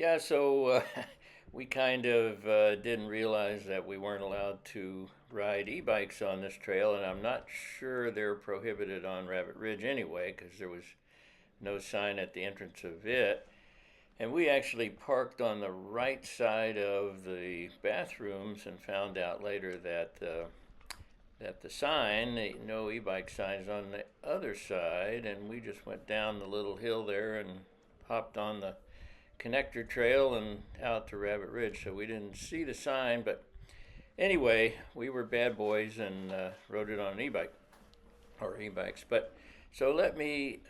Yeah, so we kind of didn't realize that we weren't allowed to ride e-bikes on this trail, and I'm not sure they're prohibited on Rabbit Ridge anyway, because there was no sign at the entrance of it. And we actually parked on the right side of the bathrooms and found out later that the sign, the no e-bike sign, is on the other side, and we just went down the little hill there and hopped on the connector trail and out to Rabbit Ridge. So we didn't see the sign, but anyway, we were bad boys and rode it on an e-bike or e-bikes. But so let me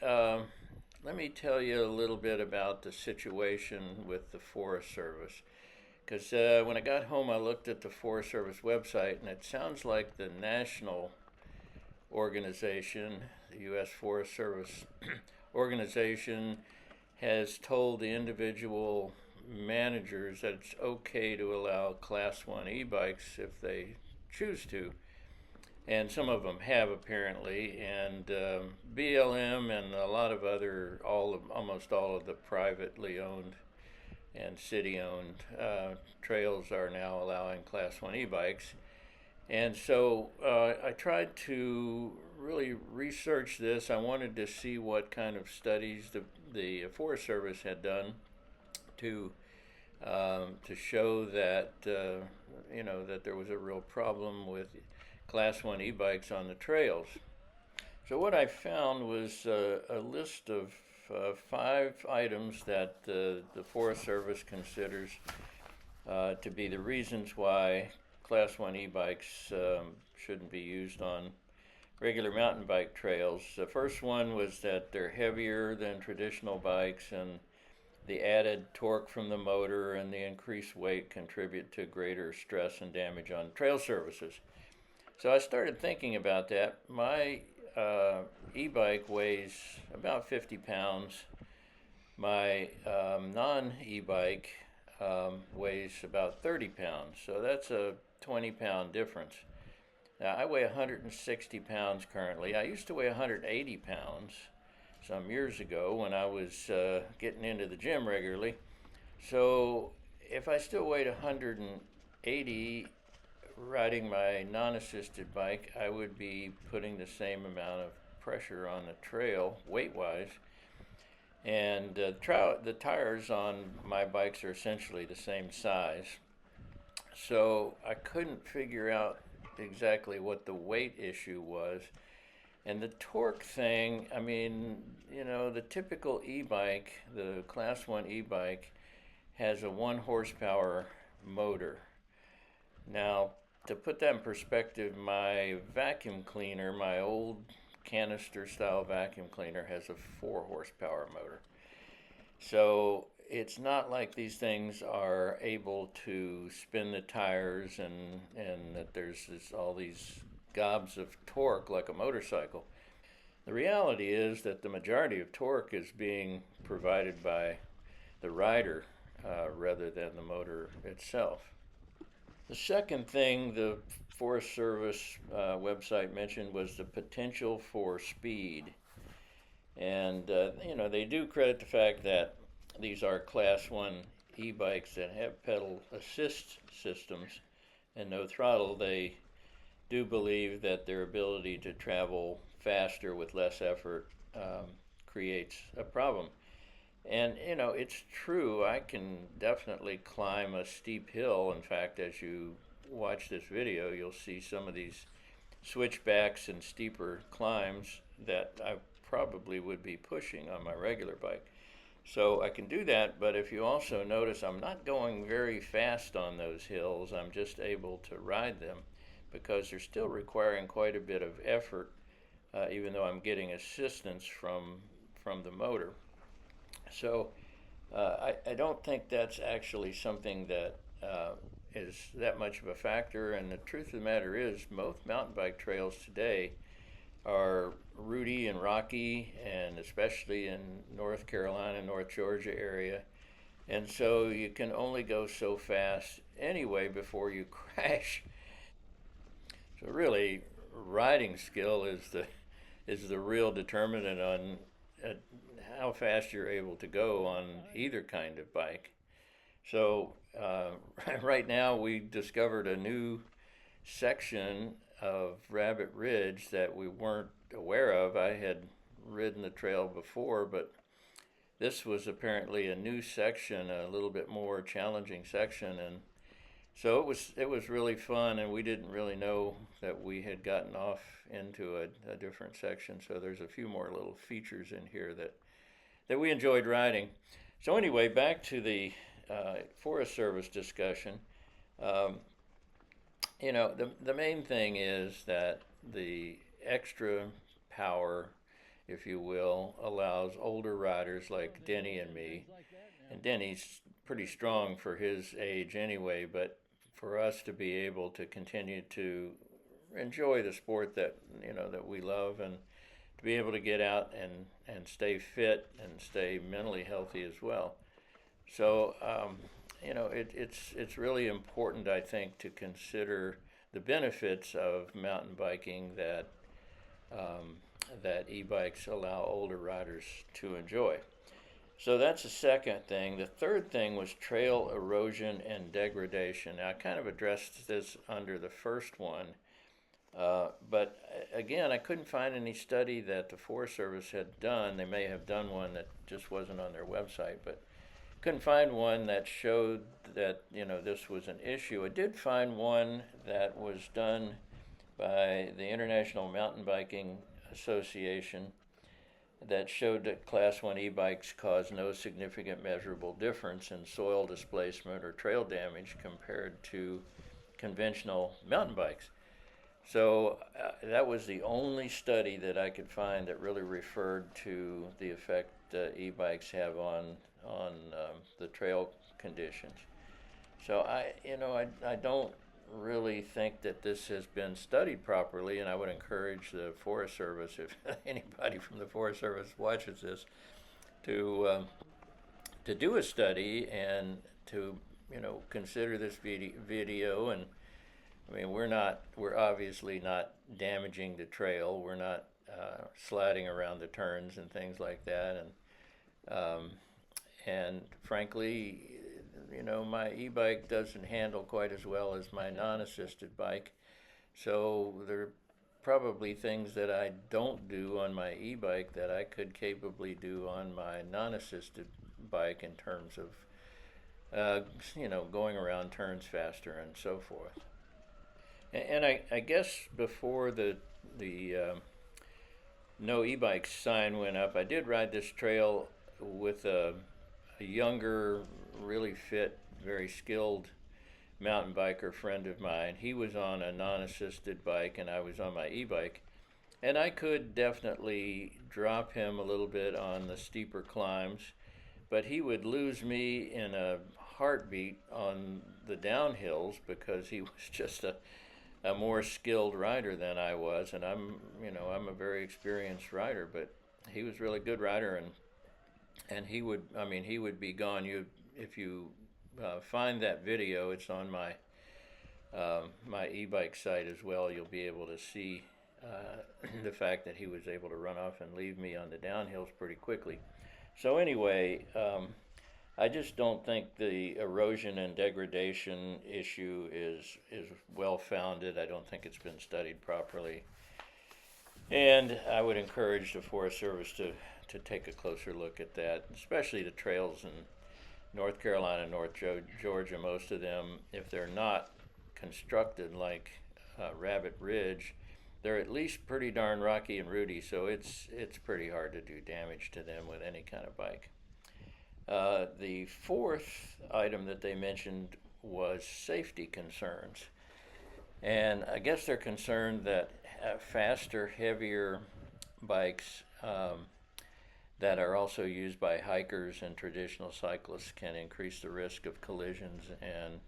tell you a little bit about the situation with the Forest Service. Because when I got home, I looked at the Forest Service website, and it sounds like the national organization, the U.S. Forest Service organization, has told the individual managers that it's okay to allow Class 1 e-bikes if they choose to. And some of them have apparently, and BLM and a lot of other, almost all of the privately owned and city-owned trails are now allowing Class 1 e-bikes. And so I tried to really research this. I wanted to see what kind of studies the Forest Service had done to show that that there was a real problem with Class 1 e-bikes on the trails. So what I found was a list of 5 items that the Forest Service considers to be the reasons why Class 1 e-bikes shouldn't be used on regular mountain bike trails. The first one was that they're heavier than traditional bikes, and the added torque from the motor and the increased weight contribute to greater stress and damage on trail surfaces. So I started thinking about that. My e-bike weighs about 50 pounds. My non-e-bike weighs about 30 pounds. So that's a 20-pound difference. Now, I weigh 160 pounds currently. I used to weigh 180 pounds some years ago when I was getting into the gym regularly. So if I still weighed 180 riding my non-assisted bike, I would be putting the same amount of pressure on the trail weight-wise. And the tires on my bikes are essentially the same size. So I couldn't figure out exactly what the weight issue was. And the torque thing, I mean, the typical e-bike, the Class 1 e-bike, has a 1 horsepower motor. Now, to put that in perspective, my vacuum cleaner, my old canister style vacuum cleaner, has a 4 horsepower motor. So it's not like these things are able to spin the tires and that there's all these gobs of torque like a motorcycle. The reality is that the majority of torque is being provided by the rider rather than the motor itself. The second thing the Forest Service website mentioned was the potential for speed. And, they do credit the fact that these are Class 1 e-bikes that have pedal assist systems and no throttle. They do believe that their ability to travel faster with less effort creates a problem. And, it's true, I can definitely climb a steep hill. In fact, as you watch this video, you'll see some of these switchbacks and steeper climbs that I probably would be pushing on my regular bike. So I can do that, but if you also notice, I'm not going very fast on those hills. I'm just able to ride them because they're still requiring quite a bit of effort, even though I'm getting assistance from the motor. So I don't think that's actually something that is that much of a factor. And the truth of the matter is, most mountain bike trails today are rooty and rocky, and especially in North Carolina, North Georgia area. And so you can only go so fast anyway before you crash. So really, riding skill is the real determinant on how fast you're able to go on either kind of bike. So right now we discovered a new section of Rabbit Ridge that we weren't aware of. I had ridden the trail before, but this was apparently a new section, a little bit more challenging section, and so it was really fun, and we didn't really know that we had gotten off into a different section. So there's a few more little features in here that we enjoyed riding. So anyway, back to the Forest Service discussion. Um, the main thing is that the extra power, if you will, allows older riders like Denny and me, and Denny's pretty strong for his age anyway, but for us to be able to continue to enjoy the sport that we love, and to be able to get out and stay fit and stay mentally healthy as well. So it's really important, I think, to consider the benefits of mountain biking um, that e-bikes allow older riders to enjoy. So that's the second thing. The third thing was trail erosion and degradation. Now, I kind of addressed this under the first one, but again, I couldn't find any study that the Forest Service had done. They may have done one that just wasn't on their website, but couldn't find one that showed that this was an issue. I did find one that was done by the International Mountain Biking Association that showed that Class 1 e-bikes cause no significant measurable difference in soil displacement or trail damage compared to conventional mountain bikes. So that was the only study that I could find that really referred to the effect e-bikes have on the trail conditions. So I don't really think that this has been studied properly, and I would encourage the Forest Service, if anybody from the Forest Service watches this, to do a study and to consider this video. And I mean, we're obviously not damaging the trail. We're not sliding around the turns and things like that, and frankly, my e-bike doesn't handle quite as well as my non-assisted bike. So there are probably things that I don't do on my e-bike that I could capably do on my non-assisted bike in terms of, going around turns faster and so forth. And I guess before the no e-bikes sign went up, I did ride this trail with a younger, really fit, very skilled mountain biker friend of mine. He was on a non-assisted bike and I was on my e-bike. And I could definitely drop him a little bit on the steeper climbs, but he would lose me in a heartbeat on the downhills because he was just a more skilled rider than I was. And I'm a very experienced rider, but he was a really good rider, and he would be gone. If you find that video, it's on my e-bike site as well. You'll be able to see the fact that he was able to run off and leave me on the downhills pretty quickly. So anyway, I just don't think the erosion and degradation issue is well founded. I don't think it's been studied properly, and I would encourage the Forest Service to take a closer look at that, especially the trails in North Carolina, North Georgia. Most of them, if they're not constructed like Rabbit Ridge, they're at least pretty darn rocky and rooty, so it's pretty hard to do damage to them with any kind of bike. The fourth item that they mentioned was safety concerns. And I guess they're concerned that faster, heavier bikes that are also used by hikers and traditional cyclists can increase the risk of collisions and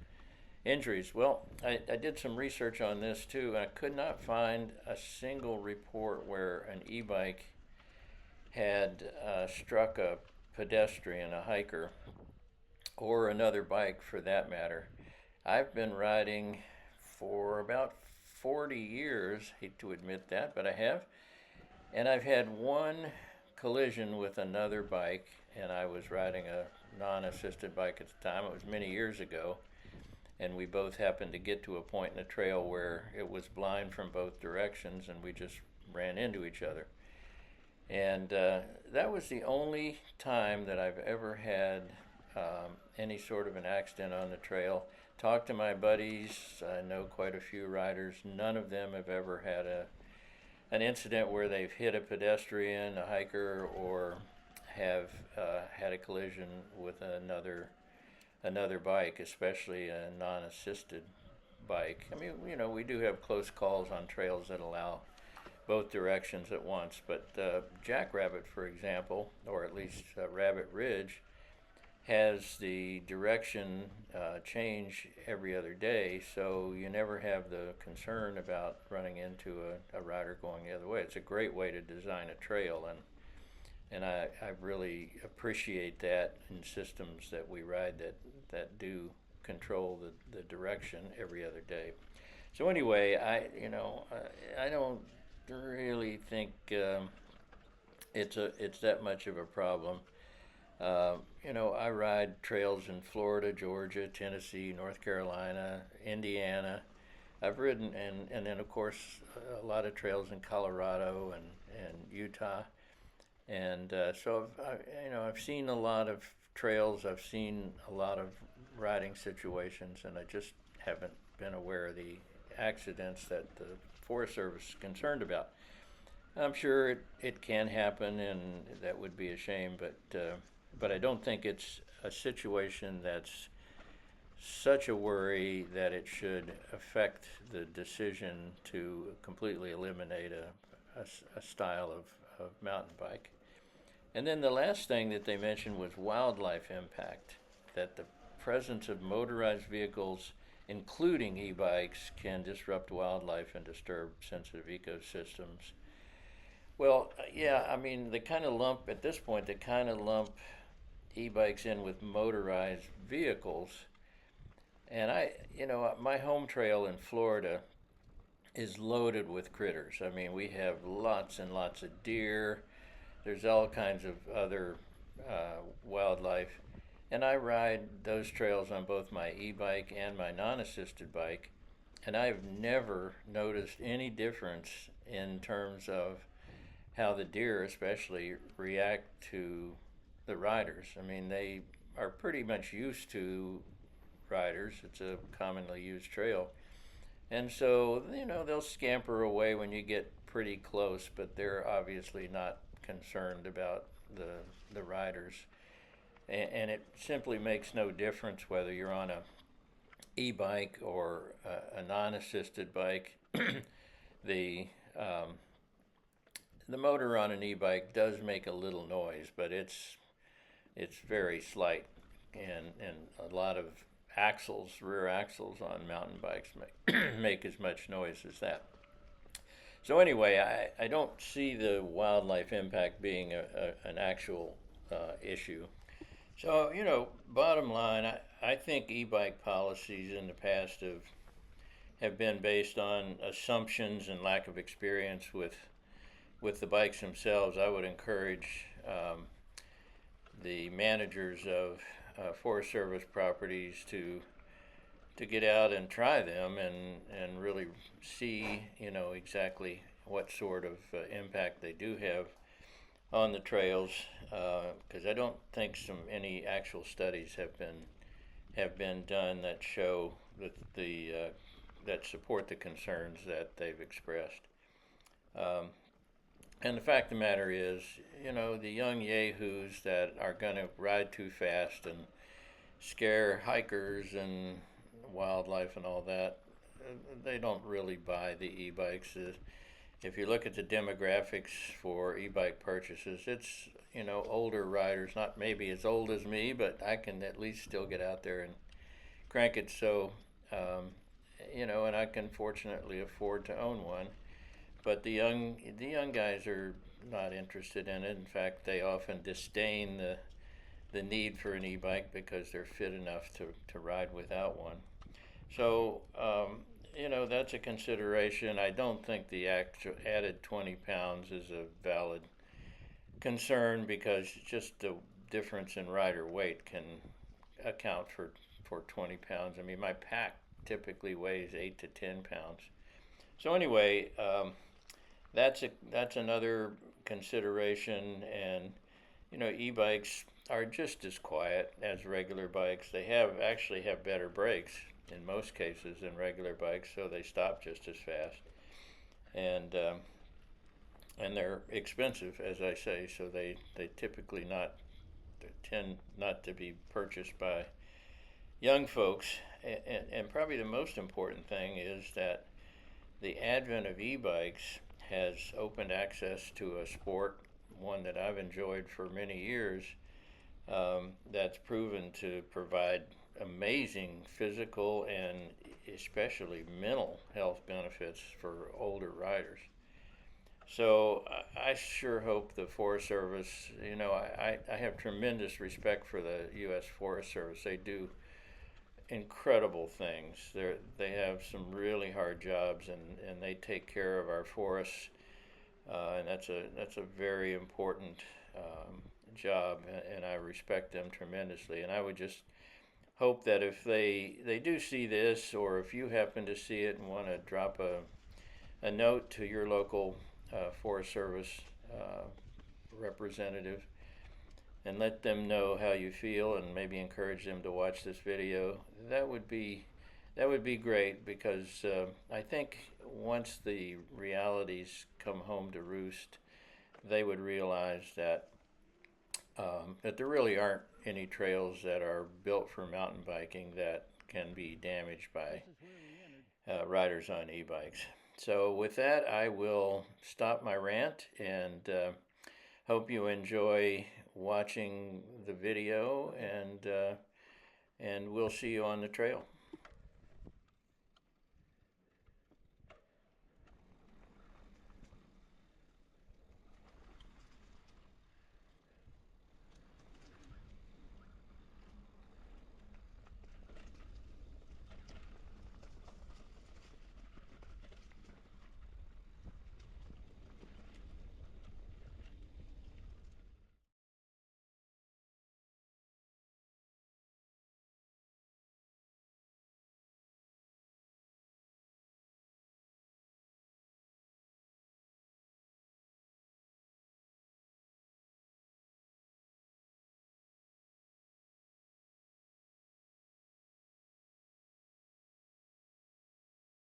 injuries. Well, I did some research on this too, and I could not find a single report where an e-bike had struck a pedestrian, a hiker, or another bike for that matter. I've been riding for about 40 years, hate to admit that, but I have, and I've had one collision with another bike, and I was riding a non-assisted bike at the time. It was many years ago, and we both happened to get to a point in the trail where it was blind from both directions, and we just ran into each other. And that was the only time that I've ever had any sort of an accident on the trail. Talked to my buddies, I know quite a few riders. None of them have ever had an incident where they've hit a pedestrian, a hiker, or have had a collision with another bike, especially a non-assisted bike. I mean, we do have close calls on trails that allow both directions at once, but Jackrabbit, for example, or at least Rabbit Ridge, has the direction change every other day, so you never have the concern about running into a rider going the other way. It's a great way to design a trail, and I really appreciate that in systems that we ride that do control the direction every other day. So anyway, I don't really think it's that much of a problem. I ride trails in Florida, Georgia, Tennessee, North Carolina, Indiana. I've ridden, and then of course a lot of trails in Colorado and Utah. And so I've seen a lot of trails. I've seen a lot of riding situations, and I just haven't been aware of the accidents that the Forest Service is concerned about. I'm sure it can happen, and that would be a shame, but I don't think it's a situation that's such a worry that it should affect the decision to completely eliminate a style of mountain bike. And then the last thing that they mentioned was wildlife impact, that the presence of motorized vehicles, including e-bikes, can disrupt wildlife and disturb sensitive ecosystems. Well, yeah, I mean, at this point, they kind of lump e-bikes in with motorized vehicles. And my home trail in Florida is loaded with critters. I mean, we have lots and lots of deer. There's all kinds of other wildlife. And I ride those trails on both my e-bike and my non-assisted bike. And I've never noticed any difference in terms of how the deer especially react to the riders. I mean, they are pretty much used to riders. It's a commonly used trail. And so, they'll scamper away when you get pretty close, but they're obviously not concerned about the riders. And it simply makes no difference whether you're on a e-bike or a non-assisted bike. The motor on an e-bike does make a little noise, but it's very slight, and a lot of rear axles on mountain bikes make as much noise as that. So anyway, I don't see the wildlife impact being an actual issue. So, bottom line, I think e-bike policies in the past have been based on assumptions and lack of experience with the bikes themselves. I would encourage the managers of Forest Service properties to get out and try them and really see exactly what sort of impact they do have on the trails, because I don't think any actual studies have been done that show that support the concerns that they've expressed. And the fact of the matter is, the young yahoos that are going to ride too fast and scare hikers and wildlife and all that, they don't really buy the e-bikes. If you look at the demographics for e-bike purchases, it's, older riders, not maybe as old as me, but I can at least still get out there and crank it. So, and I can fortunately afford to own one. But the young guys are not interested in it. In fact, they often disdain the need for an e-bike because they're fit enough to ride without one. So, that's a consideration. I don't think the added 20 pounds is a valid concern, because just the difference in rider weight can account for 20 pounds. I mean, my pack typically weighs 8 to 10 pounds. So anyway, that's another consideration. And e-bikes are just as quiet as regular bikes. They actually have better brakes in most cases than regular bikes, so they stop just as fast. And they're expensive, as I say, so they typically tend not to be purchased by young folks. And probably the most important thing is that the advent of e-bikes has opened access to a sport, one that I've enjoyed for many years, that's proven to provide amazing physical and especially mental health benefits for older riders. So I sure hope the Forest Service, I have tremendous respect for the U.S. Forest Service. They do incredible things. They have some really hard jobs, and they take care of our forests, and that's a very important job, and I respect them tremendously. And I would just hope that if they do see this, or if you happen to see it and want to drop a note to your local Forest Service representative and let them know how you feel, and maybe encourage them to watch this video, that would be great, because I think once the realities come home to roost, they would realize that there really aren't any trails that are built for mountain biking that can be damaged by riders on e-bikes. So with that, I will stop my rant, and hope you enjoy watching the video, and we'll see you on the trail.